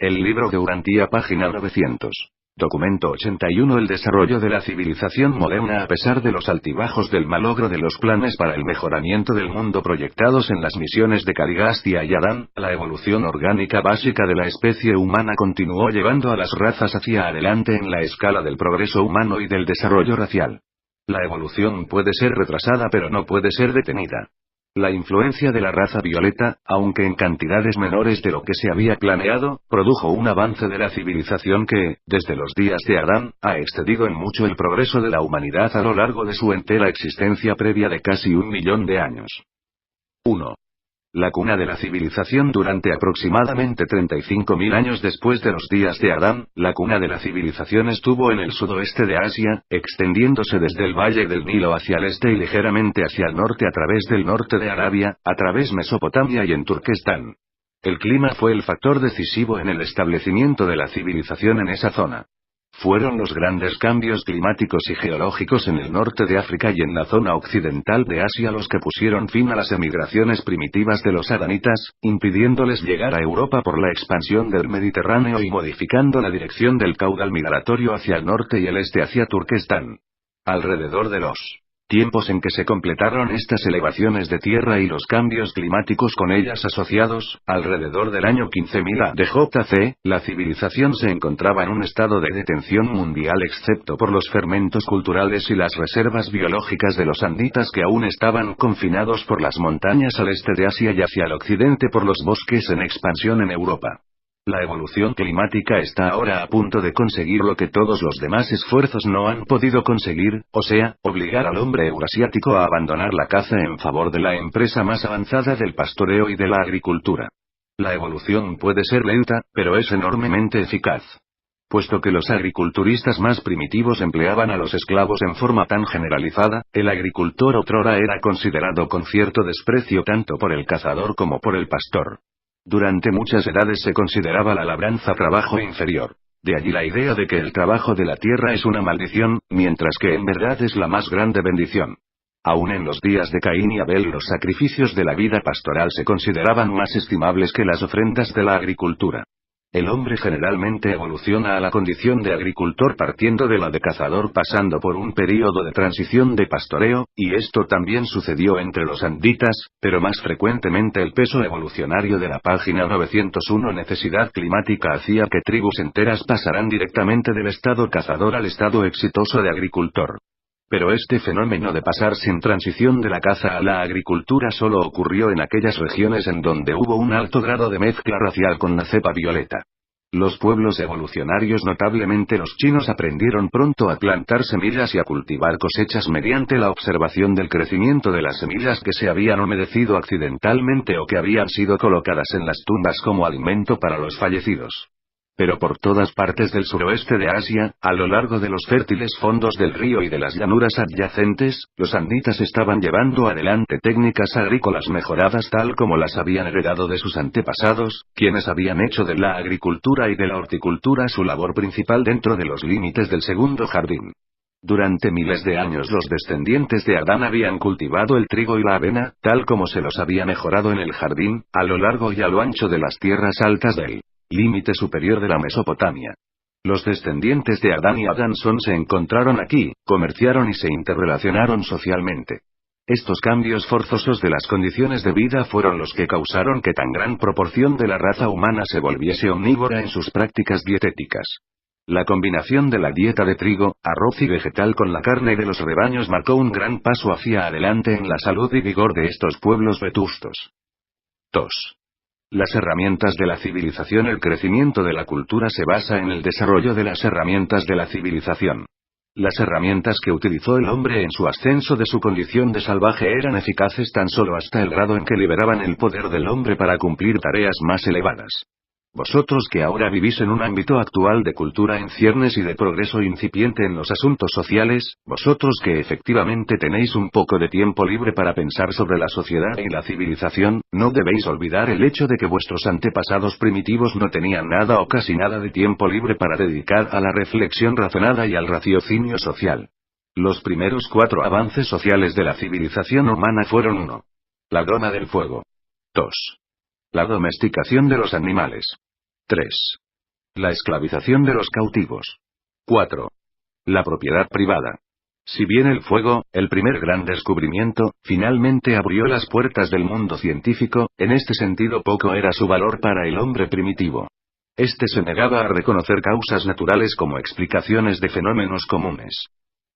El libro de Urantía, página 900. Documento 81. El desarrollo de la civilización moderna a pesar de los altibajos del malogro de los planes para el mejoramiento del mundo proyectados en las misiones de Caligastia y Adán, la evolución orgánica básica de la especie humana continuó llevando a las razas hacia adelante en la escala del progreso humano y del desarrollo racial. La evolución puede ser retrasada pero no puede ser detenida. La influencia de la raza violeta, aunque en cantidades menores de lo que se había planeado, produjo un avance de la civilización que, desde los días de Adán, ha excedido en mucho el progreso de la humanidad a lo largo de su entera existencia previa de casi 1.000.000 de años. 1. La cuna de la civilización. Durante aproximadamente 35.000 años después de los días de Adán, la cuna de la civilización estuvo en el sudoeste de Asia, extendiéndose desde el valle del Nilo hacia el este y ligeramente hacia el norte a través del norte de Arabia, a través Mesopotamia y en Turquestán. El clima fue el factor decisivo en el establecimiento de la civilización en esa zona. Fueron los grandes cambios climáticos y geológicos en el norte de África y en la zona occidental de Asia los que pusieron fin a las emigraciones primitivas de los adanitas, impidiéndoles llegar a Europa por la expansión del Mediterráneo y modificando la dirección del caudal migratorio hacia el norte y el este hacia Turquestán. Alrededor de los tiempos en que se completaron estas elevaciones de tierra y los cambios climáticos con ellas asociados, alrededor del año 15.000 ADJC, la civilización se encontraba en un estado de detención mundial excepto por los fermentos culturales y las reservas biológicas de los anditas que aún estaban confinados por las montañas al este de Asia y hacia el occidente por los bosques en expansión en Europa. La evolución climática está ahora a punto de conseguir lo que todos los demás esfuerzos no han podido conseguir, o sea, obligar al hombre eurasiático a abandonar la caza en favor de la empresa más avanzada del pastoreo y de la agricultura. La evolución puede ser lenta, pero es enormemente eficaz. Puesto que los agriculturistas más primitivos empleaban a los esclavos en forma tan generalizada, el agricultor otrora era considerado con cierto desprecio tanto por el cazador como por el pastor. Durante muchas edades se consideraba la labranza trabajo inferior. De allí la idea de que el trabajo de la tierra es una maldición, mientras que en verdad es la más grande bendición. Aún en los días de Caín y Abel los sacrificios de la vida pastoral se consideraban más estimables que las ofrendas de la agricultura. El hombre generalmente evoluciona a la condición de agricultor partiendo de la de cazador pasando por un período de transición de pastoreo, y esto también sucedió entre los anditas, pero más frecuentemente el peso evolucionario de la página 901 necesidad climática hacía que tribus enteras pasaran directamente del estado cazador al estado exitoso de agricultor. Pero este fenómeno de pasar sin transición de la caza a la agricultura solo ocurrió en aquellas regiones en donde hubo un alto grado de mezcla racial con la cepa violeta. Los pueblos evolucionarios, notablemente los chinos, aprendieron pronto a plantar semillas y a cultivar cosechas mediante la observación del crecimiento de las semillas que se habían humedecido accidentalmente o que habían sido colocadas en las tumbas como alimento para los fallecidos. Pero por todas partes del suroeste de Asia, a lo largo de los fértiles fondos del río y de las llanuras adyacentes, los anditas estaban llevando adelante técnicas agrícolas mejoradas tal como las habían heredado de sus antepasados, quienes habían hecho de la agricultura y de la horticultura su labor principal dentro de los límites del segundo jardín. Durante miles de años los descendientes de Adán habían cultivado el trigo y la avena, tal como se los había mejorado en el jardín, a lo largo y a lo ancho de las tierras altas del límite superior de la Mesopotamia. Los descendientes de Adán y Adamson se encontraron aquí, comerciaron y se interrelacionaron socialmente. Estos cambios forzosos de las condiciones de vida fueron los que causaron que tan gran proporción de la raza humana se volviese omnívora en sus prácticas dietéticas. La combinación de la dieta de trigo, arroz y vegetal con la carne de los rebaños marcó un gran paso hacia adelante en la salud y vigor de estos pueblos vetustos. 2. Las herramientas de la civilización. El crecimiento de la cultura se basa en el desarrollo de las herramientas de la civilización. Las herramientas que utilizó el hombre en su ascenso de su condición de salvaje eran eficaces tan solo hasta el grado en que liberaban el poder del hombre para cumplir tareas más elevadas. Vosotros que ahora vivís en un ámbito actual de cultura en ciernes y de progreso incipiente en los asuntos sociales, vosotros que efectivamente tenéis un poco de tiempo libre para pensar sobre la sociedad y la civilización, no debéis olvidar el hecho de que vuestros antepasados primitivos no tenían nada o casi nada de tiempo libre para dedicar a la reflexión razonada y al raciocinio social. Los primeros 4 avances sociales de la civilización humana fueron 1. La doma del fuego. 2. La domesticación de los animales. 3. La esclavización de los cautivos. 4. La propiedad privada. Si bien el fuego, el primer gran descubrimiento, finalmente abrió las puertas del mundo científico, en este sentido poco era su valor para el hombre primitivo. Este se negaba a reconocer causas naturales como explicaciones de fenómenos comunes.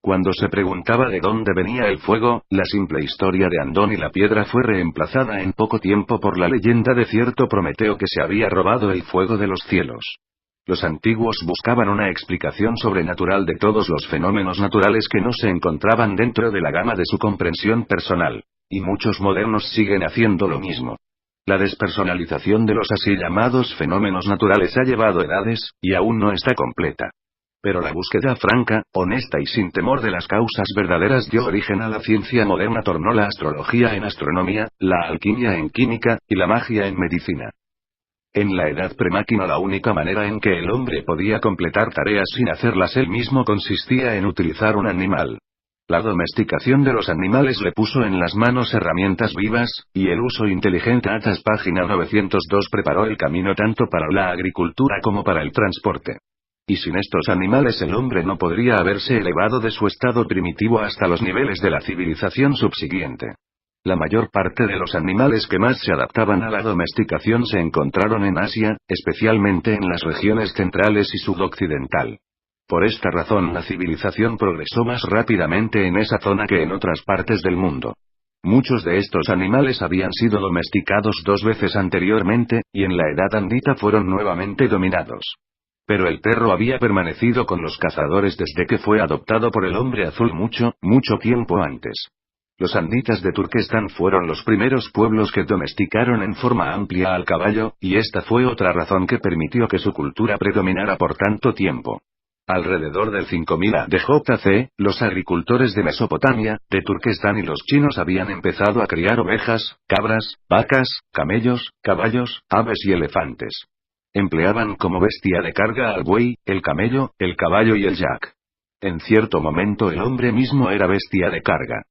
Cuando se preguntaba de dónde venía el fuego, la simple historia de Andón y la piedra fue reemplazada en poco tiempo por la leyenda de cierto Prometeo que se había robado el fuego de los cielos. Los antiguos buscaban una explicación sobrenatural de todos los fenómenos naturales que no se encontraban dentro de la gama de su comprensión personal. Y muchos modernos siguen haciendo lo mismo. La despersonalización de los así llamados fenómenos naturales ha llevado edades, y aún no está completa. Pero la búsqueda franca, honesta y sin temor de las causas verdaderas dio origen a la ciencia moderna, tornó la astrología en astronomía, la alquimia en química, y la magia en medicina. En la edad premáquina la única manera en que el hombre podía completar tareas sin hacerlas él mismo consistía en utilizar un animal. La domesticación de los animales le puso en las manos herramientas vivas, y el uso inteligente Atas página 902 preparó el camino tanto para la agricultura como para el transporte. Y sin estos animales el hombre no podría haberse elevado de su estado primitivo hasta los niveles de la civilización subsiguiente. La mayor parte de los animales que más se adaptaban a la domesticación se encontraron en Asia, especialmente en las regiones centrales y sudoccidental. Por esta razón la civilización progresó más rápidamente en esa zona que en otras partes del mundo. Muchos de estos animales habían sido domesticados 2 veces anteriormente, y en la edad andita fueron nuevamente dominados. Pero el perro había permanecido con los cazadores desde que fue adoptado por el hombre azul mucho tiempo antes. Los anditas de Turquestán fueron los primeros pueblos que domesticaron en forma amplia al caballo, y esta fue otra razón que permitió que su cultura predominara por tanto tiempo. Alrededor del 5000 ADJC, los agricultores de Mesopotamia, de Turquestán y los chinos habían empezado a criar ovejas, cabras, vacas, camellos, caballos, aves y elefantes. Empleaban como bestia de carga al buey, el camello, el caballo y el yak. En cierto momento el hombre mismo era bestia de carga.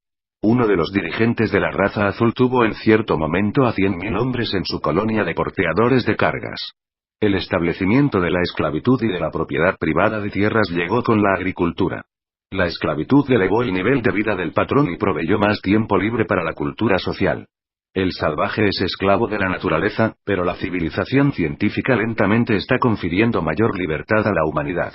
Uno de los dirigentes de la raza azul tuvo en cierto momento a 100.000 hombres en su colonia de porteadores de cargas. El establecimiento de la esclavitud y de la propiedad privada de tierras llegó con la agricultura. La esclavitud elevó el nivel de vida del patrón y proveyó más tiempo libre para la cultura social. El salvaje es esclavo de la naturaleza, pero la civilización científica lentamente está confiriendo mayor libertad a la humanidad.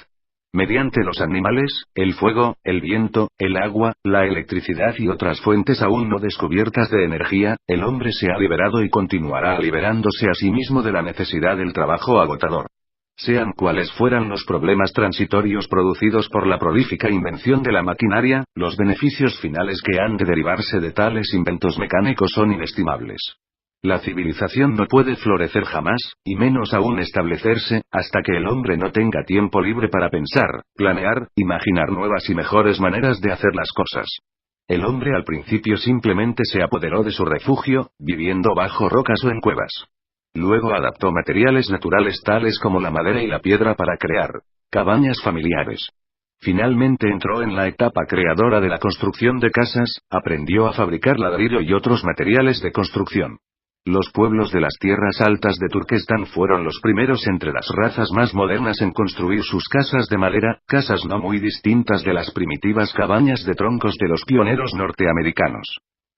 Mediante los animales, el fuego, el viento, el agua, la electricidad y otras fuentes aún no descubiertas de energía, el hombre se ha liberado y continuará liberándose a sí mismo de la necesidad del trabajo agotador. Sean cuales fueran los problemas transitorios producidos por la prolífica invención de la maquinaria, los beneficios finales que han de derivarse de tales inventos mecánicos son inestimables. La civilización no puede florecer jamás, y menos aún establecerse, hasta que el hombre no tenga tiempo libre para pensar, planear, imaginar nuevas y mejores maneras de hacer las cosas. El hombre al principio simplemente se apoderó de su refugio, viviendo bajo rocas o en cuevas. Luego adaptó materiales naturales tales como la madera y la piedra para crear cabañas familiares. Finalmente entró en la etapa creadora de la construcción de casas, aprendió a fabricar ladrillo y otros materiales de construcción. Los pueblos de las tierras altas de Turquestán fueron los primeros entre las razas más modernas en construir sus casas de madera, casas no muy distintas de las primitivas cabañas de troncos de los pioneros norteamericanos.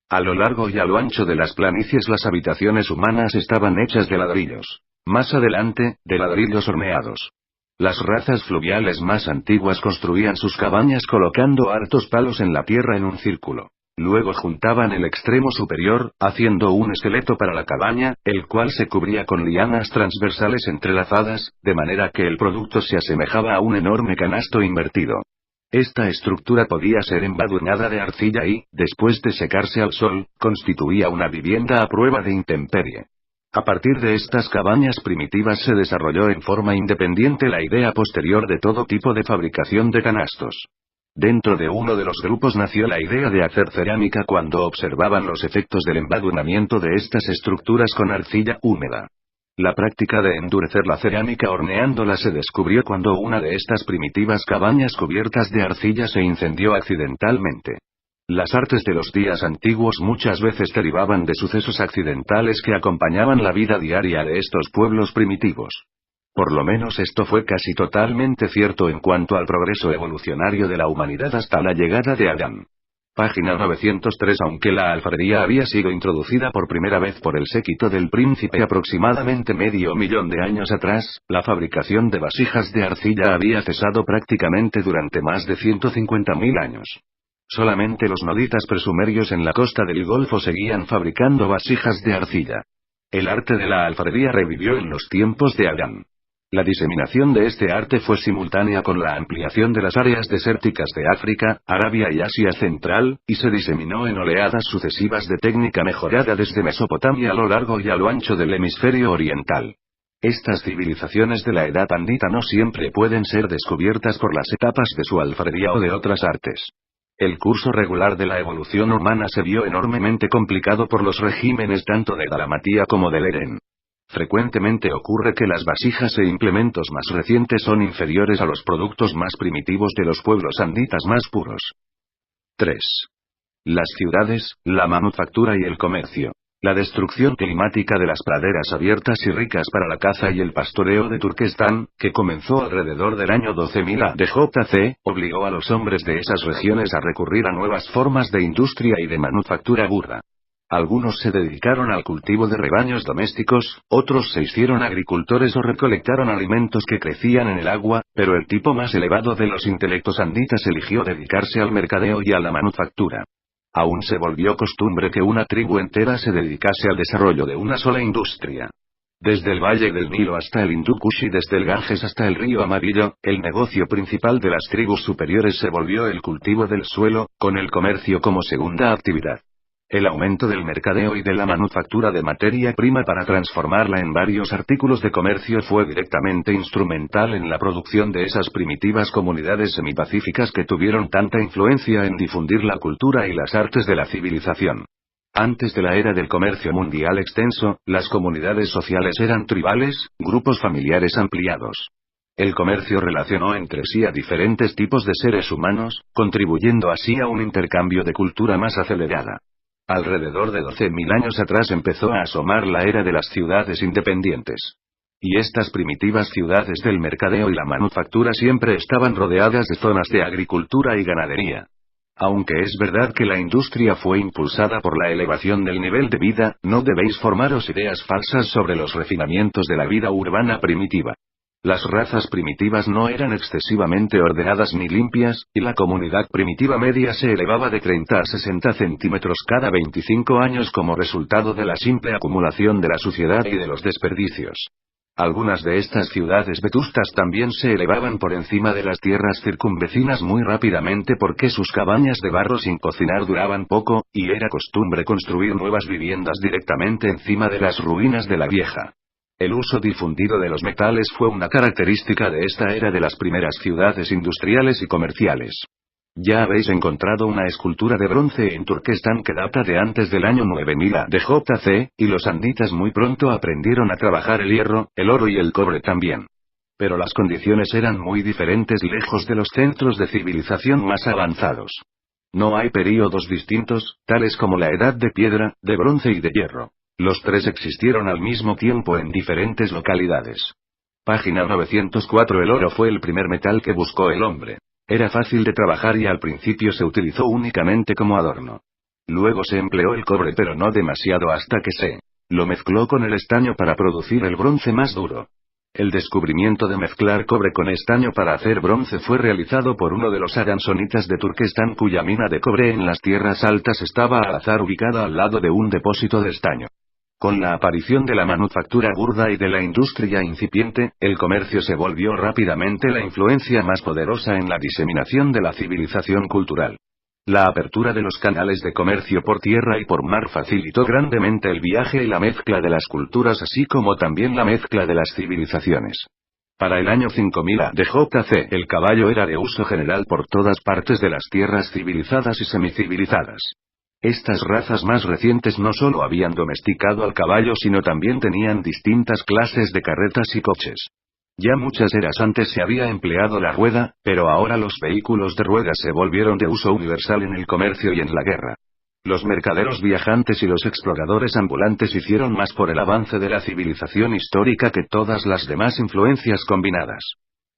A lo largo y a lo ancho de las planicies las habitaciones humanas estaban hechas de ladrillos. Más adelante, de ladrillos horneados. Las razas fluviales más antiguas construían sus cabañas colocando hartos palos en la tierra en un círculo. Luego juntaban el extremo superior, haciendo un esqueleto para la cabaña, el cual se cubría con lianas transversales entrelazadas, de manera que el producto se asemejaba a un enorme canasto invertido. Esta estructura podía ser embadurnada de arcilla y, después de secarse al sol, constituía una vivienda a prueba de intemperie. A partir de estas cabañas primitivas se desarrolló en forma independiente la idea posterior de todo tipo de fabricación de canastos. Dentro de uno de los grupos nació la idea de hacer cerámica cuando observaban los efectos del embadurnamiento de estas estructuras con arcilla húmeda. La práctica de endurecer la cerámica horneándola se descubrió cuando una de estas primitivas cabañas cubiertas de arcilla se incendió accidentalmente. Las artes de los días antiguos muchas veces derivaban de sucesos accidentales que acompañaban la vida diaria de estos pueblos primitivos. Por lo menos esto fue casi totalmente cierto en cuanto al progreso evolucionario de la humanidad hasta la llegada de Adán. Página 903. Aunque la alfarería había sido introducida por primera vez por el séquito del príncipe aproximadamente medio millón de años atrás, la fabricación de vasijas de arcilla había cesado prácticamente durante más de 150.000 años. Solamente los noditas presumerios en la costa del Golfo seguían fabricando vasijas de arcilla. El arte de la alfarería revivió en los tiempos de Adán. La diseminación de este arte fue simultánea con la ampliación de las áreas desérticas de África, Arabia y Asia Central, y se diseminó en oleadas sucesivas de técnica mejorada desde Mesopotamia a lo largo y a lo ancho del hemisferio oriental. Estas civilizaciones de la edad andina no siempre pueden ser descubiertas por las etapas de su alfarería o de otras artes. El curso regular de la evolución humana se vio enormemente complicado por los regímenes tanto de Dalamatía como del Eren. Frecuentemente ocurre que las vasijas e implementos más recientes son inferiores a los productos más primitivos de los pueblos anditas más puros. 3. Las ciudades, la manufactura y el comercio. La destrucción climática de las praderas abiertas y ricas para la caza y el pastoreo de Turquestán, que comenzó alrededor del año 12.000 ADJC, obligó a los hombres de esas regiones a recurrir a nuevas formas de industria y de manufactura burda. Algunos se dedicaron al cultivo de rebaños domésticos, otros se hicieron agricultores o recolectaron alimentos que crecían en el agua, pero el tipo más elevado de los intelectos anditas eligió dedicarse al mercadeo y a la manufactura. Aún se volvió costumbre que una tribu entera se dedicase al desarrollo de una sola industria. Desde el valle del Nilo hasta el Hindú Kush y desde el Ganges hasta el río Amarillo, el negocio principal de las tribus superiores se volvió el cultivo del suelo, con el comercio como segunda actividad. El aumento del mercadeo y de la manufactura de materia prima para transformarla en varios artículos de comercio fue directamente instrumental en la producción de esas primitivas comunidades semipacíficas que tuvieron tanta influencia en difundir la cultura y las artes de la civilización. Antes de la era del comercio mundial extenso, las comunidades sociales eran tribales, grupos familiares ampliados. El comercio relacionó entre sí a diferentes tipos de seres humanos, contribuyendo así a un intercambio de cultura más acelerada. Alrededor de 12.000 años atrás empezó a asomar la era de las ciudades independientes. Y estas primitivas ciudades del mercadeo y la manufactura siempre estaban rodeadas de zonas de agricultura y ganadería. Aunque es verdad que la industria fue impulsada por la elevación del nivel de vida, no debéis formaros ideas falsas sobre los refinamientos de la vida urbana primitiva. Las razas primitivas no eran excesivamente ordenadas ni limpias, y la comunidad primitiva media se elevaba de 30 a 60 centímetros cada 25 años como resultado de la simple acumulación de la suciedad y de los desperdicios. Algunas de estas ciudades vetustas también se elevaban por encima de las tierras circunvecinas muy rápidamente porque sus cabañas de barro sin cocinar duraban poco, y era costumbre construir nuevas viviendas directamente encima de las ruinas de la vieja. El uso difundido de los metales fue una característica de esta era de las primeras ciudades industriales y comerciales. Ya habéis encontrado una escultura de bronce en Turquestán que data de antes del año 9000 ADJC, y los anditas muy pronto aprendieron a trabajar el hierro, el oro y el cobre también. Pero las condiciones eran muy diferentes lejos de los centros de civilización más avanzados. No hay períodos distintos, tales como la edad de piedra, de bronce y de hierro. Los tres existieron al mismo tiempo en diferentes localidades. Página 904. El oro fue el primer metal que buscó el hombre. Era fácil de trabajar y al principio se utilizó únicamente como adorno. Luego se empleó el cobre pero no demasiado hasta que se lo mezcló con el estaño para producir el bronce más duro. El descubrimiento de mezclar cobre con estaño para hacer bronce fue realizado por uno de los aransonitas de Turquestán cuya mina de cobre en las tierras altas estaba al azar ubicada al lado de un depósito de estaño. Con la aparición de la manufactura burda y de la industria incipiente, el comercio se volvió rápidamente la influencia más poderosa en la diseminación de la civilización cultural. La apertura de los canales de comercio por tierra y por mar facilitó grandemente el viaje y la mezcla de las culturas así como también la mezcla de las civilizaciones. Para el año 5000 ADJC el caballo era de uso general por todas partes de las tierras civilizadas y semicivilizadas. Estas razas más recientes no solo habían domesticado al caballo sino también tenían distintas clases de carretas y coches. Ya muchas eras antes se había empleado la rueda, pero ahora los vehículos de ruedas se volvieron de uso universal en el comercio y en la guerra. Los mercaderes viajantes y los exploradores ambulantes hicieron más por el avance de la civilización histórica que todas las demás influencias combinadas.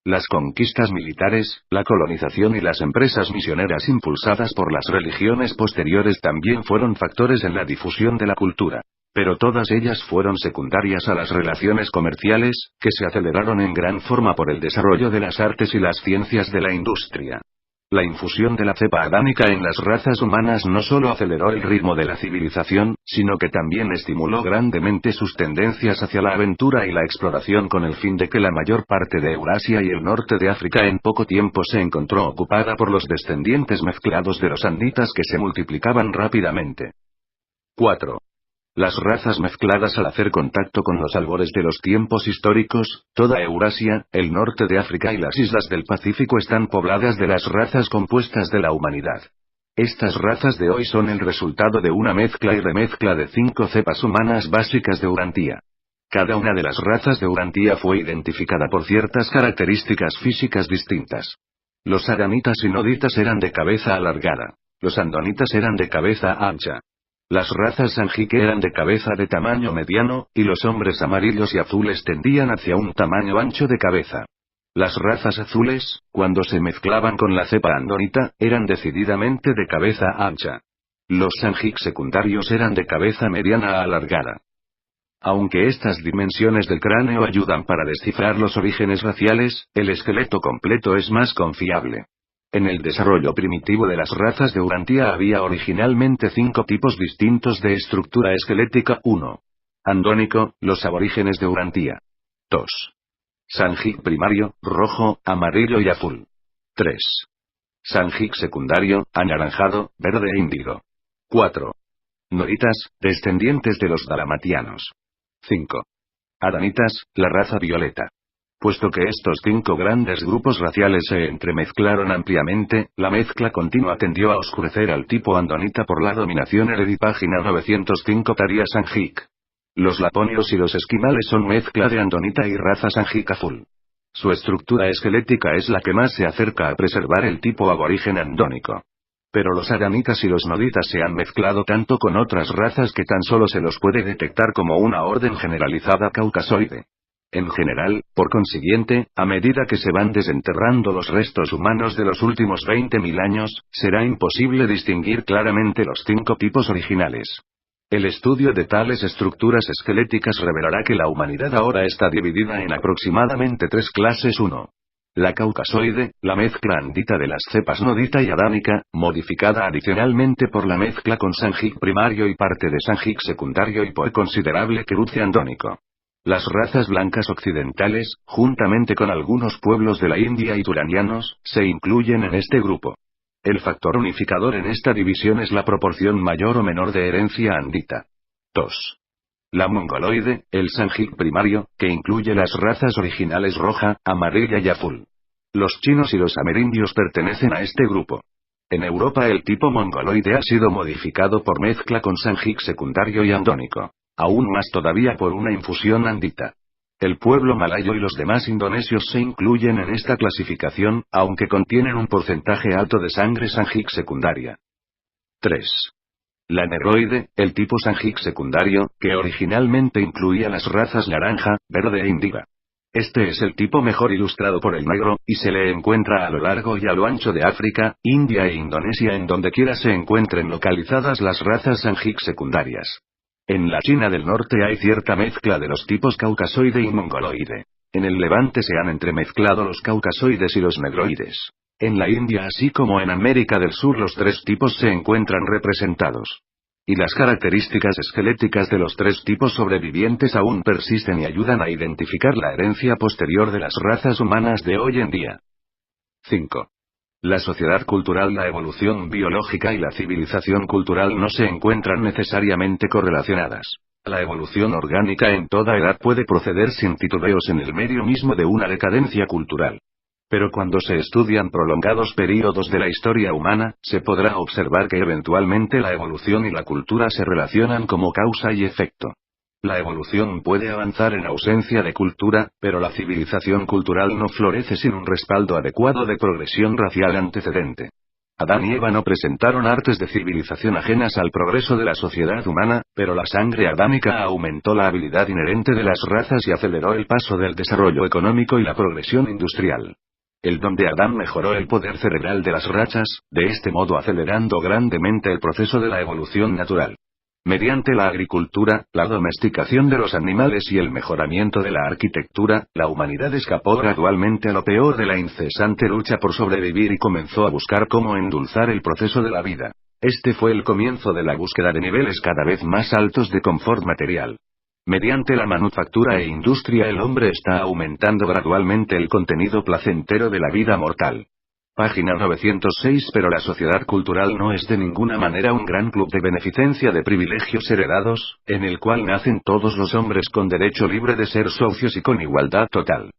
Las conquistas militares, la colonización y las empresas misioneras impulsadas por las religiones posteriores también fueron factores en la difusión de la cultura. Pero todas ellas fueron secundarias a las relaciones comerciales, que se aceleraron en gran forma por el desarrollo de las artes y las ciencias de la industria. La infusión de la cepa adánica en las razas humanas no solo aceleró el ritmo de la civilización, sino que también estimuló grandemente sus tendencias hacia la aventura y la exploración con el fin de que la mayor parte de Eurasia y el norte de África en poco tiempo se encontró ocupada por los descendientes mezclados de los anditas que se multiplicaban rápidamente. 4. Las razas mezcladas al hacer contacto con los albores de los tiempos históricos, toda Eurasia, el norte de África y las islas del Pacífico están pobladas de las razas compuestas de la humanidad. Estas razas de hoy son el resultado de una mezcla y remezcla de 5 cepas humanas básicas de Urantia. Cada una de las razas de Urantia fue identificada por ciertas características físicas distintas. Los adamitas y noditas eran de cabeza alargada. Los andonitas eran de cabeza ancha. Las razas Sanjik eran de cabeza de tamaño mediano, y los hombres amarillos y azules tendían hacia un tamaño ancho de cabeza. Las razas azules, cuando se mezclaban con la cepa andonita, eran decididamente de cabeza ancha. Los Sanjik secundarios eran de cabeza mediana a alargada. Aunque estas dimensiones del cráneo ayudan para descifrar los orígenes raciales, el esqueleto completo es más confiable. En el desarrollo primitivo de las razas de Urantia había originalmente 5 tipos distintos de estructura esquelética. 1. Andónico, los aborígenes de Urantia. 2. Sanjik primario, rojo, amarillo y azul. 3. Sanjik secundario, anaranjado, verde e índigo. 4. Noditas, descendientes de los dalamatianos. 5. Adanitas, la raza violeta. Puesto que estos 5 grandes grupos raciales se entremezclaron ampliamente, la mezcla continua tendió a oscurecer al tipo andonita por la dominación Página 905 Taria Sanjik. Los laponios y los esquimales son mezcla de andonita y raza Sanjik azul. Su estructura esquelética es la que más se acerca a preservar el tipo aborigen andónico. Pero los adamitas y los noditas se han mezclado tanto con otras razas que tan solo se los puede detectar como una orden generalizada caucasoide. En general, por consiguiente, a medida que se van desenterrando los restos humanos de los últimos 20.000 años, será imposible distinguir claramente los 5 tipos originales. El estudio de tales estructuras esqueléticas revelará que la humanidad ahora está dividida en aproximadamente 3 clases. 1. La caucasoide, la mezcla andita de las cepas nodita y adánica, modificada adicionalmente por la mezcla con Sanjik primario y parte de Sanjik secundario y por considerable cruce andónico. Las razas blancas occidentales, juntamente con algunos pueblos de la India y turanianos, se incluyen en este grupo. El factor unificador en esta división es la proporción mayor o menor de herencia andita. 2. La mongoloide, el Sanjik primario, que incluye las razas originales roja, amarilla y azul. Los chinos y los amerindios pertenecen a este grupo. En Europa el tipo mongoloide ha sido modificado por mezcla con Sanjik secundario y andónico. Aún más todavía por una infusión andita. El pueblo malayo y los demás indonesios se incluyen en esta clasificación, aunque contienen un porcentaje alto de sangre Sanjik secundaria. 3. La negroide, el tipo Sanjik secundario, que originalmente incluía las razas naranja, verde e índiga. Este es el tipo mejor ilustrado por el negro, y se le encuentra a lo largo y a lo ancho de África, India e Indonesia en donde quiera se encuentren localizadas las razas Sanjik secundarias. En la China del Norte hay cierta mezcla de los tipos caucasoide y mongoloide. En el Levante se han entremezclado los caucasoides y los negroides. En la India así como en América del Sur los 3 tipos se encuentran representados. Y las características esqueléticas de los 3 tipos sobrevivientes aún persisten y ayudan a identificar la herencia posterior de las razas humanas de hoy en día. 5. La sociedad cultural, la evolución biológica y la civilización cultural no se encuentran necesariamente correlacionadas. La evolución orgánica en toda edad puede proceder sin titubeos en el medio mismo de una decadencia cultural. Pero cuando se estudian prolongados períodos de la historia humana, se podrá observar que eventualmente la evolución y la cultura se relacionan como causa y efecto. La evolución puede avanzar en ausencia de cultura, pero la civilización cultural no florece sin un respaldo adecuado de progresión racial antecedente. Adán y Eva no presentaron artes de civilización ajenas al progreso de la sociedad humana, pero la sangre adámica aumentó la habilidad inherente de las razas y aceleró el paso del desarrollo económico y la progresión industrial. El don de Adán mejoró el poder cerebral de las razas, de este modo acelerando grandemente el proceso de la evolución natural. Mediante la agricultura, la domesticación de los animales y el mejoramiento de la arquitectura, la humanidad escapó gradualmente a lo peor de la incesante lucha por sobrevivir y comenzó a buscar cómo endulzar el proceso de la vida. Este fue el comienzo de la búsqueda de niveles cada vez más altos de confort material. Mediante la manufactura e industria el hombre está aumentando gradualmente el contenido placentero de la vida mortal. Página 906. Pero la sociedad cultural no es de ninguna manera un gran club de beneficencia de privilegios heredados, en el cual nacen todos los hombres con derecho libre de ser socios y con igualdad total.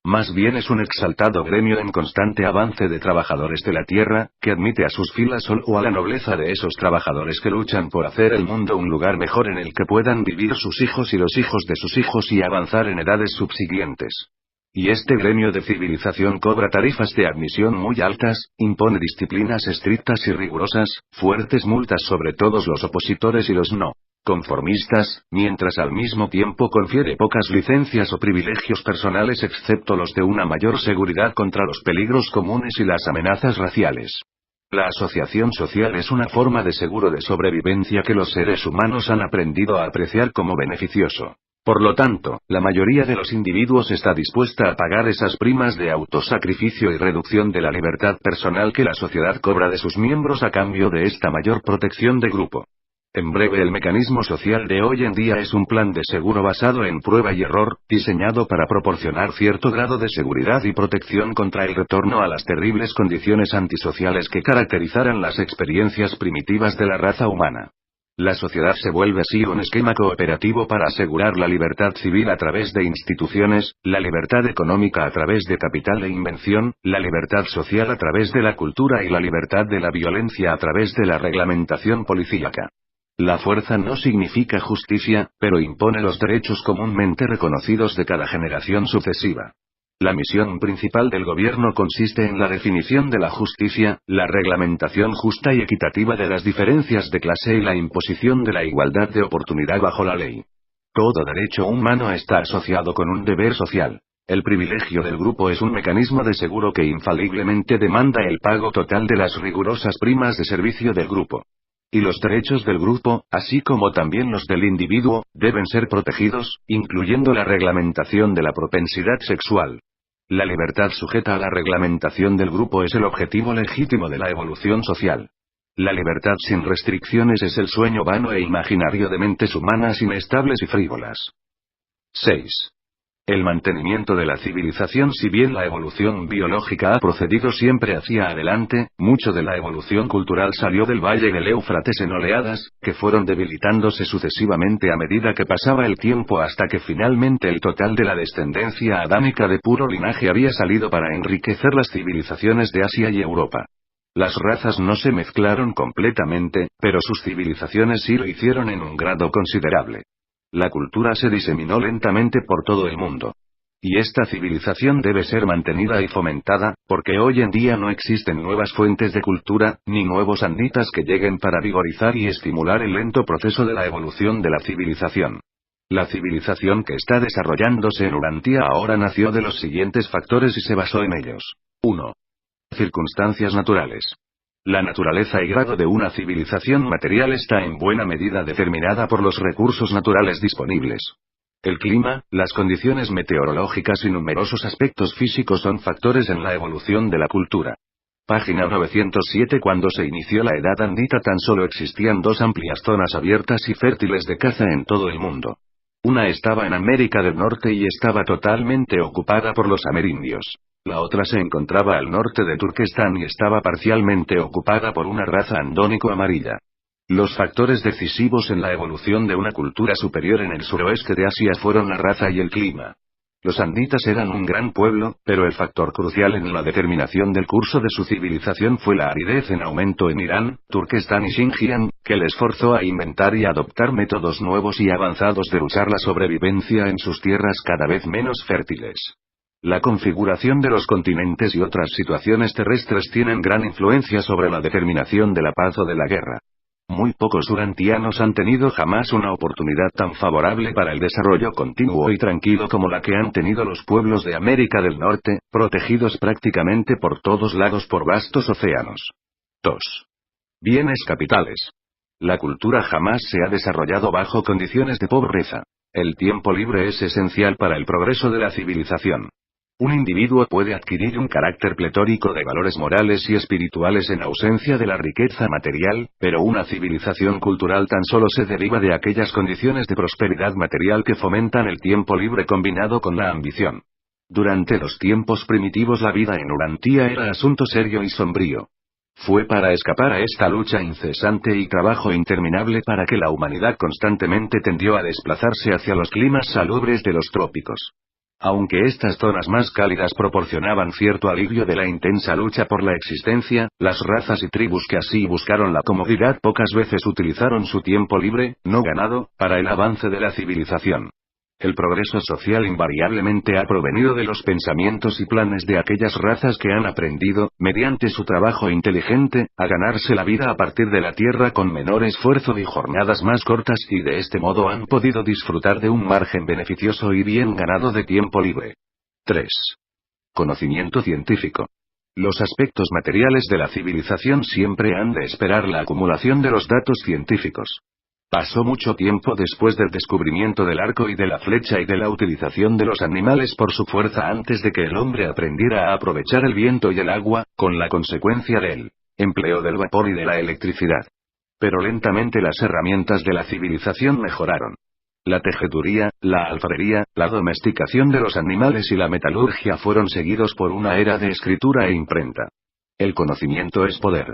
Más bien es un exaltado gremio en constante avance de trabajadores de la tierra, que admite a sus filas solo a la nobleza de esos trabajadores que luchan por hacer el mundo un lugar mejor en el que puedan vivir sus hijos y los hijos de sus hijos y avanzar en edades subsiguientes. Y este gremio de civilización cobra tarifas de admisión muy altas, impone disciplinas estrictas y rigurosas, fuertes multas sobre todos los opositores y los no conformistas, mientras al mismo tiempo confiere pocas licencias o privilegios personales excepto los de una mayor seguridad contra los peligros comunes y las amenazas raciales. La asociación social es una forma de seguro de sobrevivencia que los seres humanos han aprendido a apreciar como beneficioso. Por lo tanto, la mayoría de los individuos está dispuesta a pagar esas primas de autosacrificio y reducción de la libertad personal que la sociedad cobra de sus miembros a cambio de esta mayor protección de grupo. En breve, el mecanismo social de hoy en día es un plan de seguro basado en prueba y error, diseñado para proporcionar cierto grado de seguridad y protección contra el retorno a las terribles condiciones antisociales que caracterizaran las experiencias primitivas de la raza humana. La sociedad se vuelve así un esquema cooperativo para asegurar la libertad civil a través de instituciones, la libertad económica a través de capital e invención, la libertad social a través de la cultura y la libertad de la violencia a través de la reglamentación policíaca. La fuerza no significa justicia, pero impone los derechos comúnmente reconocidos de cada generación sucesiva. La misión principal del gobierno consiste en la definición de la justicia, la reglamentación justa y equitativa de las diferencias de clase y la imposición de la igualdad de oportunidad bajo la ley. Todo derecho humano está asociado con un deber social. El privilegio del grupo es un mecanismo de seguro que infaliblemente demanda el pago total de las rigurosas primas de servicio del grupo. Y los derechos del grupo, así como también los del individuo, deben ser protegidos, incluyendo la reglamentación de la propensidad sexual. La libertad sujeta a la reglamentación del grupo es el objetivo legítimo de la evolución social. La libertad sin restricciones es el sueño vano e imaginario de mentes humanas inestables y frívolas. 6. El mantenimiento de la civilización. Si bien la evolución biológica ha procedido siempre hacia adelante, mucho de la evolución cultural salió del valle del Éufrates en oleadas, que fueron debilitándose sucesivamente a medida que pasaba el tiempo hasta que finalmente el total de la descendencia adámica de puro linaje había salido para enriquecer las civilizaciones de Asia y Europa. Las razas no se mezclaron completamente, pero sus civilizaciones sí lo hicieron en un grado considerable. La cultura se diseminó lentamente por todo el mundo. Y esta civilización debe ser mantenida y fomentada, porque hoy en día no existen nuevas fuentes de cultura, ni nuevos anditas que lleguen para vigorizar y estimular el lento proceso de la evolución de la civilización. La civilización que está desarrollándose en Urantia ahora nació de los siguientes factores y se basó en ellos. 1. Circunstancias naturales. La naturaleza y grado de una civilización material está en buena medida determinada por los recursos naturales disponibles. El clima, las condiciones meteorológicas y numerosos aspectos físicos son factores en la evolución de la cultura. Página 907. Cuando se inició la edad andita tan solo existían dos amplias zonas abiertas y fértiles de caza en todo el mundo. Una estaba en América del Norte y estaba totalmente ocupada por los amerindios. La otra se encontraba al norte de Turquestán y estaba parcialmente ocupada por una raza andónico-amarilla. Los factores decisivos en la evolución de una cultura superior en el suroeste de Asia fueron la raza y el clima. Los anditas eran un gran pueblo, pero el factor crucial en la determinación del curso de su civilización fue la aridez en aumento en Irán, Turquestán y Xinjiang, que les forzó a inventar y adoptar métodos nuevos y avanzados de luchar la sobrevivencia en sus tierras cada vez menos fértiles. La configuración de los continentes y otras situaciones terrestres tienen gran influencia sobre la determinación de la paz o de la guerra. Muy pocos urantianos han tenido jamás una oportunidad tan favorable para el desarrollo continuo y tranquilo como la que han tenido los pueblos de América del Norte, protegidos prácticamente por todos lados por vastos océanos. 2. Bienes capitales. La cultura jamás se ha desarrollado bajo condiciones de pobreza. El tiempo libre es esencial para el progreso de la civilización. Un individuo puede adquirir un carácter pletórico de valores morales y espirituales en ausencia de la riqueza material, pero una civilización cultural tan solo se deriva de aquellas condiciones de prosperidad material que fomentan el tiempo libre combinado con la ambición. Durante los tiempos primitivos la vida en Urantia era asunto serio y sombrío. Fue para escapar a esta lucha incesante y trabajo interminable para que la humanidad constantemente tendió a desplazarse hacia los climas salubres de los trópicos. Aunque estas zonas más cálidas proporcionaban cierto alivio de la intensa lucha por la existencia, las razas y tribus que así buscaron la comodidad pocas veces utilizaron su tiempo libre, no ganado, para el avance de la civilización. El progreso social invariablemente ha provenido de los pensamientos y planes de aquellas razas que han aprendido, mediante su trabajo inteligente, a ganarse la vida a partir de la tierra con menor esfuerzo y jornadas más cortas y de este modo han podido disfrutar de un margen beneficioso y bien ganado de tiempo libre. 3. Conocimiento científico. Los aspectos materiales de la civilización siempre han de esperar la acumulación de los datos científicos. Pasó mucho tiempo después del descubrimiento del arco y de la flecha y de la utilización de los animales por su fuerza antes de que el hombre aprendiera a aprovechar el viento y el agua, con la consecuencia del empleo del vapor y de la electricidad. Pero lentamente las herramientas de la civilización mejoraron. La tejeduría, la alfarería, la domesticación de los animales y la metalurgia fueron seguidos por una era de escritura e imprenta. El conocimiento es poder.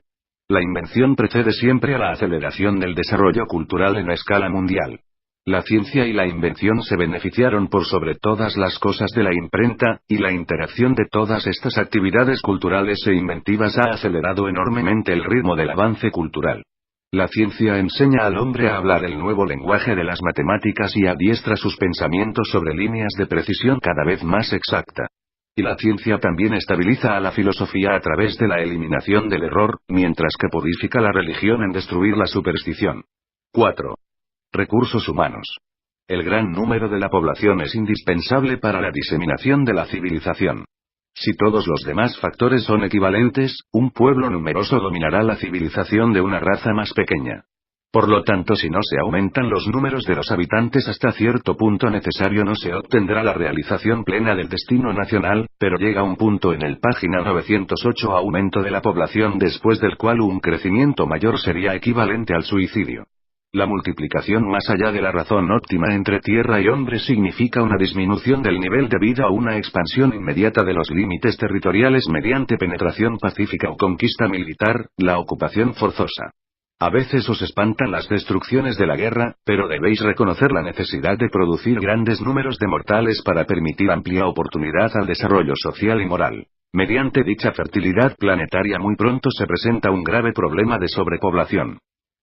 La invención precede siempre a la aceleración del desarrollo cultural en escala mundial. La ciencia y la invención se beneficiaron por sobre todas las cosas de la imprenta, y la interacción de todas estas actividades culturales e inventivas ha acelerado enormemente el ritmo del avance cultural. La ciencia enseña al hombre a hablar el nuevo lenguaje de las matemáticas y adiestra sus pensamientos sobre líneas de precisión cada vez más exacta. Y la ciencia también estabiliza a la filosofía a través de la eliminación del error, mientras que purifica la religión en destruir la superstición. 4. Recursos humanos. El gran número de la población es indispensable para la diseminación de la civilización. Si todos los demás factores son equivalentes, un pueblo numeroso dominará la civilización de una raza más pequeña. Por lo tanto, si no se aumentan los números de los habitantes hasta cierto punto necesario, no se obtendrá la realización plena del destino nacional, pero llega un punto en el página 908 aumento de la población después del cual un crecimiento mayor sería equivalente al suicidio. La multiplicación más allá de la razón óptima entre tierra y hombre significa una disminución del nivel de vida o una expansión inmediata de los límites territoriales mediante penetración pacífica o conquista militar, la ocupación forzosa. A veces os espantan las destrucciones de la guerra, pero debéis reconocer la necesidad de producir grandes números de mortales para permitir amplia oportunidad al desarrollo social y moral. Mediante dicha fertilidad planetaria muy pronto se presenta un grave problema de sobrepoblación.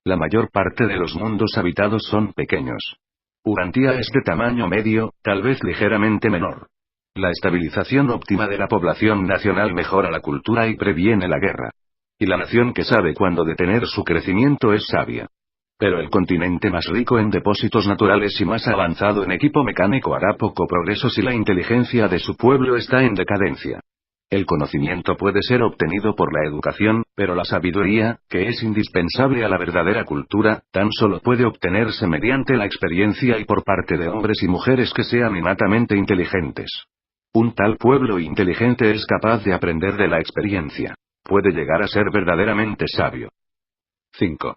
La mayor parte de los mundos habitados son pequeños. Urantia es de tamaño medio, tal vez ligeramente menor. La estabilización óptima de la población nacional mejora la cultura y previene la guerra. Y la nación que sabe cuándo detener su crecimiento es sabia. Pero el continente más rico en depósitos naturales y más avanzado en equipo mecánico hará poco progreso si la inteligencia de su pueblo está en decadencia. El conocimiento puede ser obtenido por la educación, pero la sabiduría, que es indispensable a la verdadera cultura, tan solo puede obtenerse mediante la experiencia y por parte de hombres y mujeres que sean innatamente inteligentes. Un tal pueblo inteligente es capaz de aprender de la experiencia. Puede llegar a ser verdaderamente sabio. 5.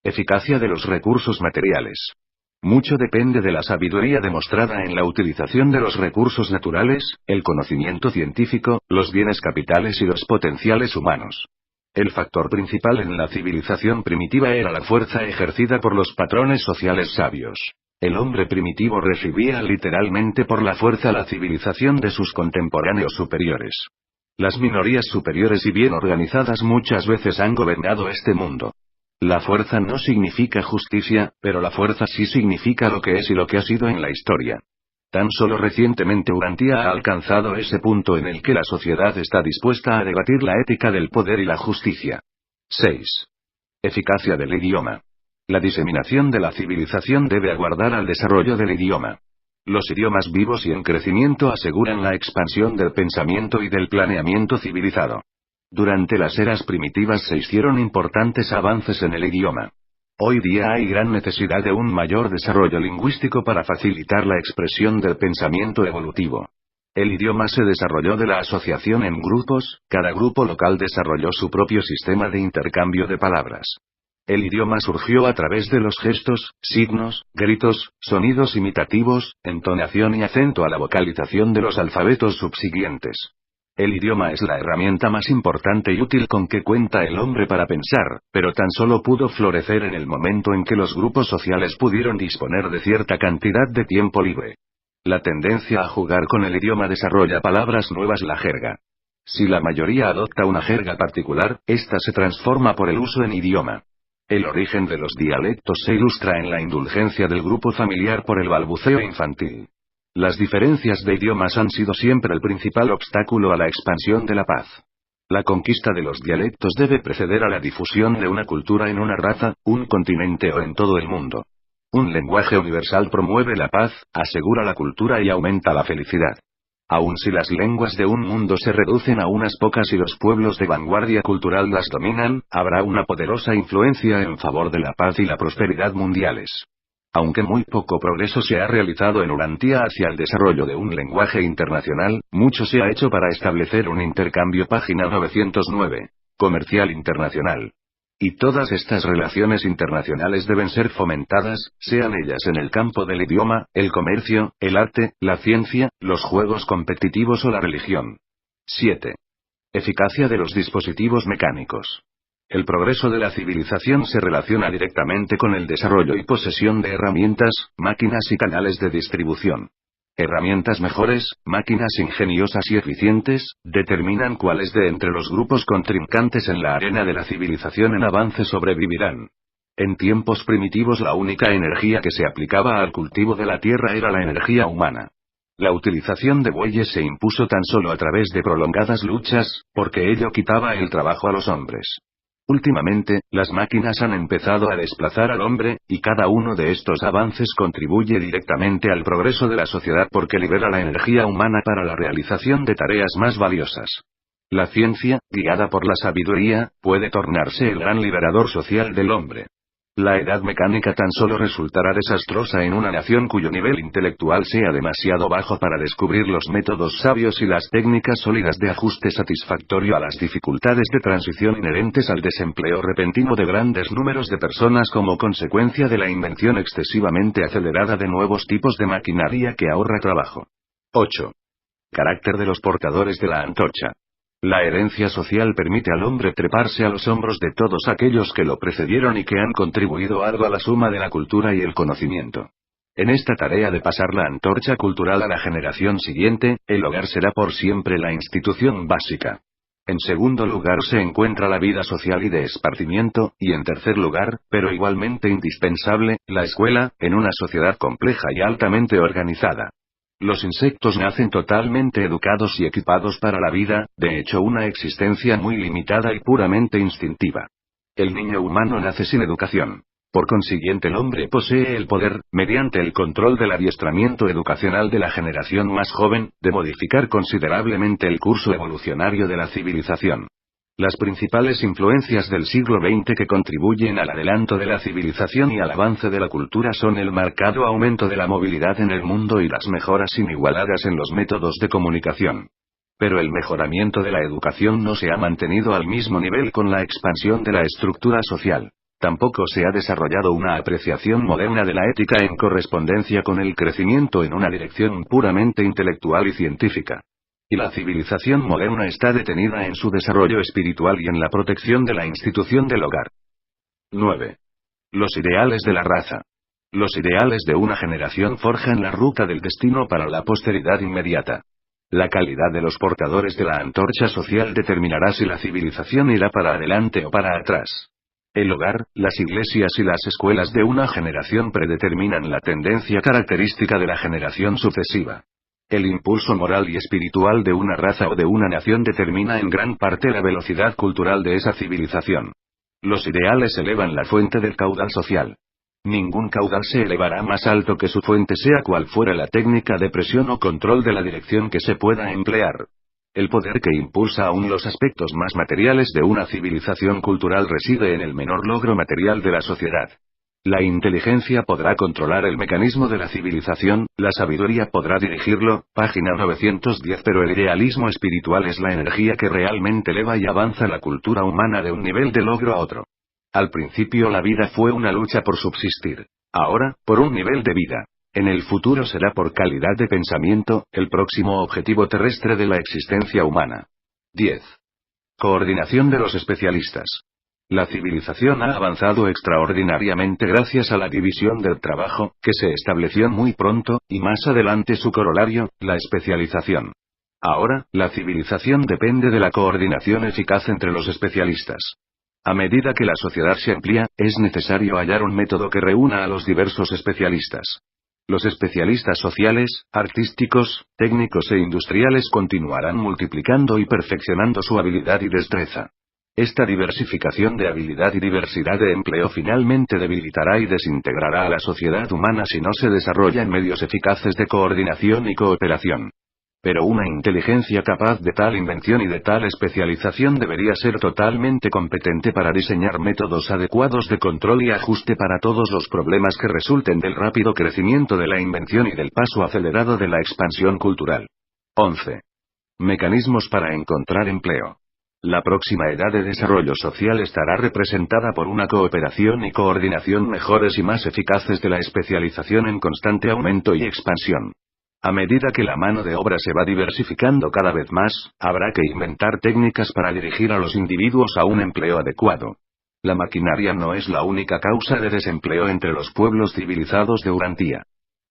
Eficacia de los recursos materiales. Mucho depende de la sabiduría demostrada en la utilización de los recursos naturales, el conocimiento científico, los bienes capitales y los potenciales humanos. El factor principal en la civilización primitiva era la fuerza ejercida por los patrones sociales sabios. El hombre primitivo recibía literalmente por la fuerza la civilización de sus contemporáneos superiores. Las minorías superiores y bien organizadas muchas veces han gobernado este mundo. La fuerza no significa justicia, pero la fuerza sí significa lo que es y lo que ha sido en la historia. Tan solo recientemente Urantia ha alcanzado ese punto en el que la sociedad está dispuesta a debatir la ética del poder y la justicia. 6. Eficacia del idioma. La diseminación de la civilización debe aguardar al desarrollo del idioma. Los idiomas vivos y en crecimiento aseguran la expansión del pensamiento y del planeamiento civilizado. Durante las eras primitivas se hicieron importantes avances en el idioma. Hoy día hay gran necesidad de un mayor desarrollo lingüístico para facilitar la expresión del pensamiento evolutivo. El idioma se desarrolló de la asociación en grupos, cada grupo local desarrolló su propio sistema de intercambio de palabras. El idioma surgió a través de los gestos, signos, gritos, sonidos imitativos, entonación y acento a la vocalización de los alfabetos subsiguientes. El idioma es la herramienta más importante y útil con que cuenta el hombre para pensar, pero tan solo pudo florecer en el momento en que los grupos sociales pudieron disponer de cierta cantidad de tiempo libre. La tendencia a jugar con el idioma desarrolla palabras nuevas, la jerga. Si la mayoría adopta una jerga particular, ésta se transforma por el uso en idioma. El origen de los dialectos se ilustra en la indulgencia del grupo familiar por el balbuceo infantil. Las diferencias de idiomas han sido siempre el principal obstáculo a la expansión de la paz. La conquista de los dialectos debe preceder a la difusión de una cultura en una raza, un continente o en todo el mundo. Un lenguaje universal promueve la paz, asegura la cultura y aumenta la felicidad. Aun si las lenguas de un mundo se reducen a unas pocas y los pueblos de vanguardia cultural las dominan, habrá una poderosa influencia en favor de la paz y la prosperidad mundiales. Aunque muy poco progreso se ha realizado en Urantia hacia el desarrollo de un lenguaje internacional, mucho se ha hecho para establecer un intercambio. Página 909. Comercial internacional. Y todas estas relaciones internacionales deben ser fomentadas, sean ellas en el campo del idioma, el comercio, el arte, la ciencia, los juegos competitivos o la religión. 7. Eficacia de los dispositivos mecánicos. El progreso de la civilización se relaciona directamente con el desarrollo y posesión de herramientas, máquinas y canales de distribución. Herramientas mejores, máquinas ingeniosas y eficientes, determinan cuáles de entre los grupos contrincantes en la arena de la civilización en avance sobrevivirán. En tiempos primitivos la única energía que se aplicaba al cultivo de la tierra era la energía humana. La utilización de bueyes se impuso tan solo a través de prolongadas luchas, porque ello quitaba el trabajo a los hombres. Últimamente, las máquinas han empezado a desplazar al hombre, y cada uno de estos avances contribuye directamente al progreso de la sociedad porque libera la energía humana para la realización de tareas más valiosas. La ciencia, guiada por la sabiduría, puede tornarse el gran liberador social del hombre. La edad mecánica tan solo resultará desastrosa en una nación cuyo nivel intelectual sea demasiado bajo para descubrir los métodos sabios y las técnicas sólidas de ajuste satisfactorio a las dificultades de transición inherentes al desempleo repentino de grandes números de personas como consecuencia de la invención excesivamente acelerada de nuevos tipos de maquinaria que ahorra trabajo. 8. Carácter de los portadores de la antorcha. La herencia social permite al hombre treparse a los hombros de todos aquellos que lo precedieron y que han contribuido algo a la suma de la cultura y el conocimiento. En esta tarea de pasar la antorcha cultural a la generación siguiente, el hogar será por siempre la institución básica. En segundo lugar se encuentra la vida social y de esparcimiento, y en tercer lugar, pero igualmente indispensable, la escuela, en una sociedad compleja y altamente organizada. Los insectos nacen totalmente educados y equipados para la vida, de hecho una existencia muy limitada y puramente instintiva. El niño humano nace sin educación. Por consiguiente el hombre posee el poder, mediante el control del adiestramiento educacional de la generación más joven, de modificar considerablemente el curso evolucionario de la civilización. Las principales influencias del siglo XX que contribuyen al adelanto de la civilización y al avance de la cultura son el marcado aumento de la movilidad en el mundo y las mejoras inigualadas en los métodos de comunicación. Pero el mejoramiento de la educación no se ha mantenido al mismo nivel con la expansión de la estructura social. Tampoco se ha desarrollado una apreciación moderna de la ética en correspondencia con el crecimiento en una dirección puramente intelectual y científica. Y la civilización moderna está detenida en su desarrollo espiritual y en la protección de la institución del hogar. 9. Los ideales de la raza. Los ideales de una generación forjan la ruta del destino para la posteridad inmediata. La calidad de los portadores de la antorcha social determinará si la civilización irá para adelante o para atrás. El hogar, las iglesias y las escuelas de una generación predeterminan la tendencia característica de la generación sucesiva. El impulso moral y espiritual de una raza o de una nación determina en gran parte la velocidad cultural de esa civilización. Los ideales elevan la fuente del caudal social. Ningún caudal se elevará más alto que su fuente, sea cual fuera la técnica de presión o control de la dirección que se pueda emplear. El poder que impulsa aún los aspectos más materiales de una civilización cultural reside en el menor logro material de la sociedad. La inteligencia podrá controlar el mecanismo de la civilización, la sabiduría podrá dirigirlo, página 910, pero el idealismo espiritual es la energía que realmente eleva y avanza la cultura humana de un nivel de logro a otro. Al principio la vida fue una lucha por subsistir. Ahora, por un nivel de vida. En el futuro será por calidad de pensamiento, el próximo objetivo terrestre de la existencia humana. 10. Coordinación de los especialistas. La civilización ha avanzado extraordinariamente gracias a la división del trabajo, que se estableció muy pronto, y más adelante su corolario, la especialización. Ahora, la civilización depende de la coordinación eficaz entre los especialistas. A medida que la sociedad se amplía, es necesario hallar un método que reúna a los diversos especialistas. Los especialistas sociales, artísticos, técnicos e industriales continuarán multiplicando y perfeccionando su habilidad y destreza. Esta diversificación de habilidad y diversidad de empleo finalmente debilitará y desintegrará a la sociedad humana si no se desarrollan medios eficaces de coordinación y cooperación. Pero una inteligencia capaz de tal invención y de tal especialización debería ser totalmente competente para diseñar métodos adecuados de control y ajuste para todos los problemas que resulten del rápido crecimiento de la invención y del paso acelerado de la expansión cultural. 11. Mecanismos para encontrar empleo. La próxima edad de desarrollo social estará representada por una cooperación y coordinación mejores y más eficaces de la especialización en constante aumento y expansión. A medida que la mano de obra se va diversificando cada vez más, habrá que inventar técnicas para dirigir a los individuos a un empleo adecuado. La maquinaria no es la única causa de desempleo entre los pueblos civilizados de Urantía.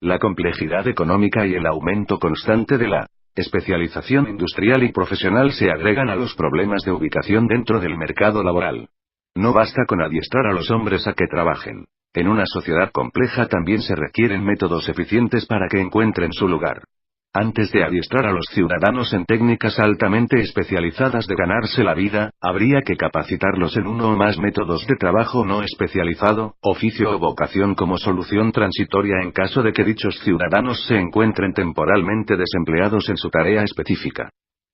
La complejidad económica y el aumento constante de la especialización industrial y profesional se agregan a los problemas de ubicación dentro del mercado laboral. No basta con adiestrar a los hombres a que trabajen. En una sociedad compleja también se requieren métodos eficientes para que encuentren su lugar. Antes de adiestrar a los ciudadanos en técnicas altamente especializadas de ganarse la vida, habría que capacitarlos en uno o más métodos de trabajo no especializado, oficio o vocación como solución transitoria en caso de que dichos ciudadanos se encuentren temporalmente desempleados en su tarea específica.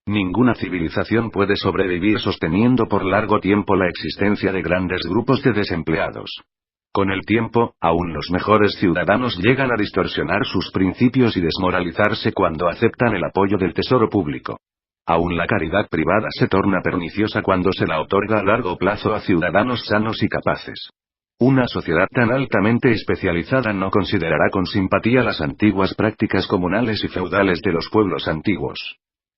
Ninguna civilización puede sobrevivir sosteniendo por largo tiempo la existencia de grandes grupos de desempleados. Con el tiempo, aún los mejores ciudadanos llegan a distorsionar sus principios y desmoralizarse cuando aceptan el apoyo del tesoro público. Aún la caridad privada se torna perniciosa cuando se la otorga a largo plazo a ciudadanos sanos y capaces. Una sociedad tan altamente especializada no considerará con simpatía las antiguas prácticas comunales y feudales de los pueblos antiguos.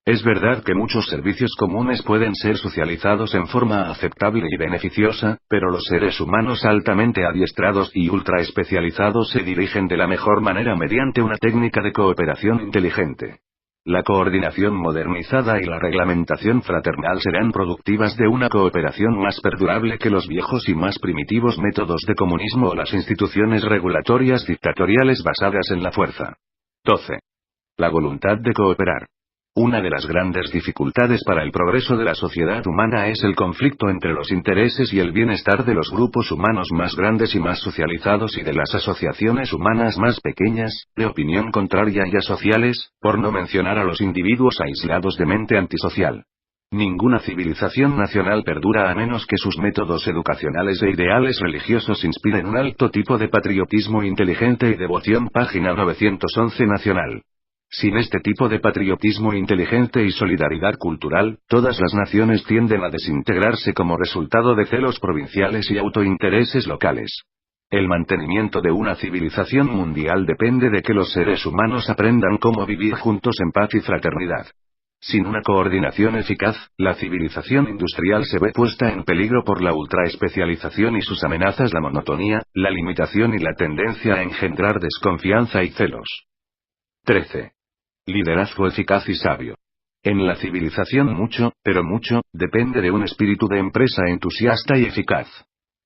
Es verdad que muchos servicios comunes pueden ser socializados en forma aceptable y beneficiosa, pero los seres humanos altamente adiestrados y ultra especializados se dirigen de la mejor manera mediante una técnica de cooperación inteligente. La coordinación modernizada y la reglamentación fraternal serán productivas de una cooperación más perdurable que los viejos y más primitivos métodos de comunismo o las instituciones regulatorias dictatoriales basadas en la fuerza. 12. La voluntad de cooperar. Una de las grandes dificultades para el progreso de la sociedad humana es el conflicto entre los intereses y el bienestar de los grupos humanos más grandes y más socializados y de las asociaciones humanas más pequeñas, de opinión contraria y asociales, por no mencionar a los individuos aislados de mente antisocial. Ninguna civilización nacional perdura a menos que sus métodos educacionales e ideales religiosos inspiren un alto tipo de patriotismo inteligente y devoción. Página 911 Nacional. Sin este tipo de patriotismo inteligente y solidaridad cultural, todas las naciones tienden a desintegrarse como resultado de celos provinciales y autointereses locales. El mantenimiento de una civilización mundial depende de que los seres humanos aprendan cómo vivir juntos en paz y fraternidad. Sin una coordinación eficaz, la civilización industrial se ve puesta en peligro por la ultraespecialización y sus amenazas, la monotonía, la limitación y la tendencia a engendrar desconfianza y celos. 13. Liderazgo eficaz y sabio. En la civilización mucho, pero mucho, depende de un espíritu de empresa entusiasta y eficaz.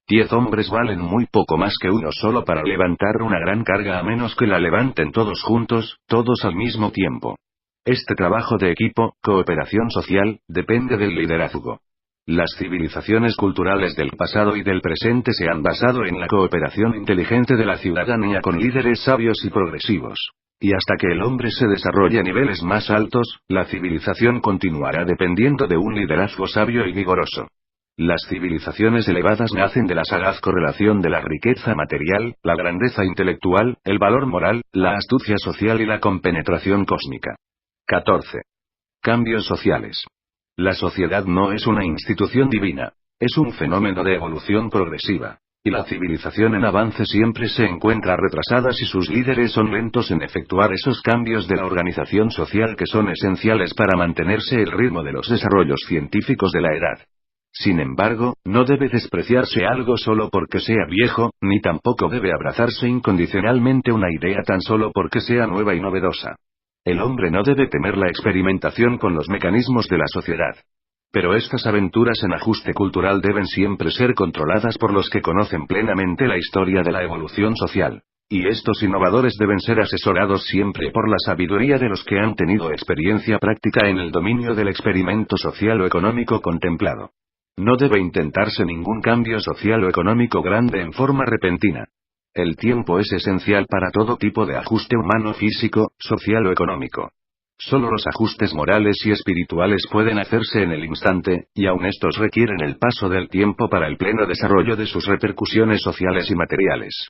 10 hombres valen muy poco más que uno solo para levantar una gran carga a menos que la levanten todos juntos, todos al mismo tiempo. Este trabajo de equipo, cooperación social, depende del liderazgo. Las civilizaciones culturales del pasado y del presente se han basado en la cooperación inteligente de la ciudadanía con líderes sabios y progresivos. Y hasta que el hombre se desarrolle a niveles más altos, la civilización continuará dependiendo de un liderazgo sabio y vigoroso. Las civilizaciones elevadas nacen de la sagaz correlación de la riqueza material, la grandeza intelectual, el valor moral, la astucia social y la compenetración cósmica. 14. Cambios sociales. La sociedad no es una institución divina. Es un fenómeno de evolución progresiva. Y la civilización en avance siempre se encuentra retrasada si sus líderes son lentos en efectuar esos cambios de la organización social que son esenciales para mantenerse el ritmo de los desarrollos científicos de la edad. Sin embargo, no debe despreciarse algo solo porque sea viejo, ni tampoco debe abrazarse incondicionalmente una idea tan solo porque sea nueva y novedosa. El hombre no debe temer la experimentación con los mecanismos de la sociedad. Pero estas aventuras en ajuste cultural deben siempre ser controladas por los que conocen plenamente la historia de la evolución social. Y estos innovadores deben ser asesorados siempre por la sabiduría de los que han tenido experiencia práctica en el dominio del experimento social o económico contemplado. No debe intentarse ningún cambio social o económico grande en forma repentina. El tiempo es esencial para todo tipo de ajuste humano, físico, social o económico. Solo los ajustes morales y espirituales pueden hacerse en el instante, y aun estos requieren el paso del tiempo para el pleno desarrollo de sus repercusiones sociales y materiales.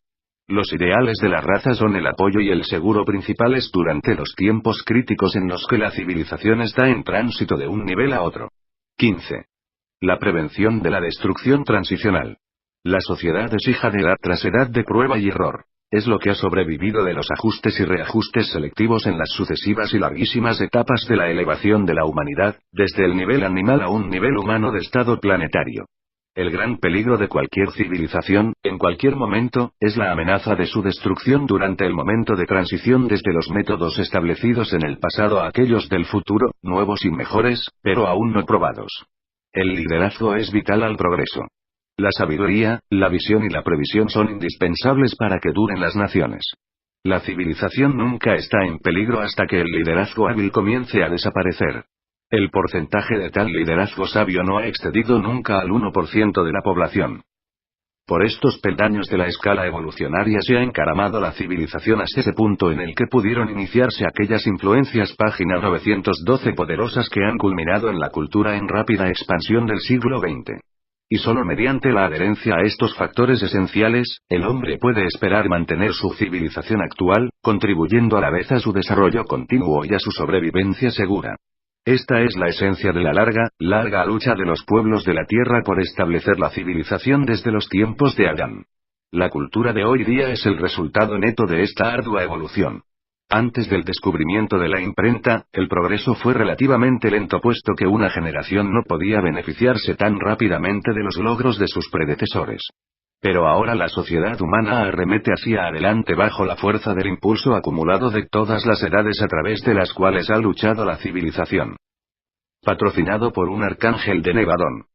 Los ideales de la raza son el apoyo y el seguro principales durante los tiempos críticos en los que la civilización está en tránsito de un nivel a otro. 15. La prevención de la destrucción transicional. La sociedad es hija de edad tras edad de prueba y error. Es lo que ha sobrevivido de los ajustes y reajustes selectivos en las sucesivas y larguísimas etapas de la elevación de la humanidad, desde el nivel animal a un nivel humano de estado planetario. El gran peligro de cualquier civilización, en cualquier momento, es la amenaza de su destrucción durante el momento de transición desde los métodos establecidos en el pasado a aquellos del futuro, nuevos y mejores, pero aún no probados. El liderazgo es vital al progreso. La sabiduría, la visión y la previsión son indispensables para que duren las naciones. La civilización nunca está en peligro hasta que el liderazgo hábil comience a desaparecer. El porcentaje de tal liderazgo sabio no ha excedido nunca al 1% de la población. Por estos peldaños de la escala evolucionaria se ha encaramado la civilización hasta ese punto en el que pudieron iniciarse aquellas influencias página 912 poderosas que han culminado en la cultura en rápida expansión del siglo XX. Y solo mediante la adherencia a estos factores esenciales, el hombre puede esperar mantener su civilización actual, contribuyendo a la vez a su desarrollo continuo y a su sobrevivencia segura. Esta es la esencia de la larga lucha de los pueblos de la Tierra por establecer la civilización desde los tiempos de Adán. La cultura de hoy día es el resultado neto de esta ardua evolución. Antes del descubrimiento de la imprenta, el progreso fue relativamente lento puesto que una generación no podía beneficiarse tan rápidamente de los logros de sus predecesores. Pero ahora la sociedad humana arremete hacia adelante bajo la fuerza del impulso acumulado de todas las edades a través de las cuales ha luchado la civilización. Patrocinado por un arcángel de Nevadón.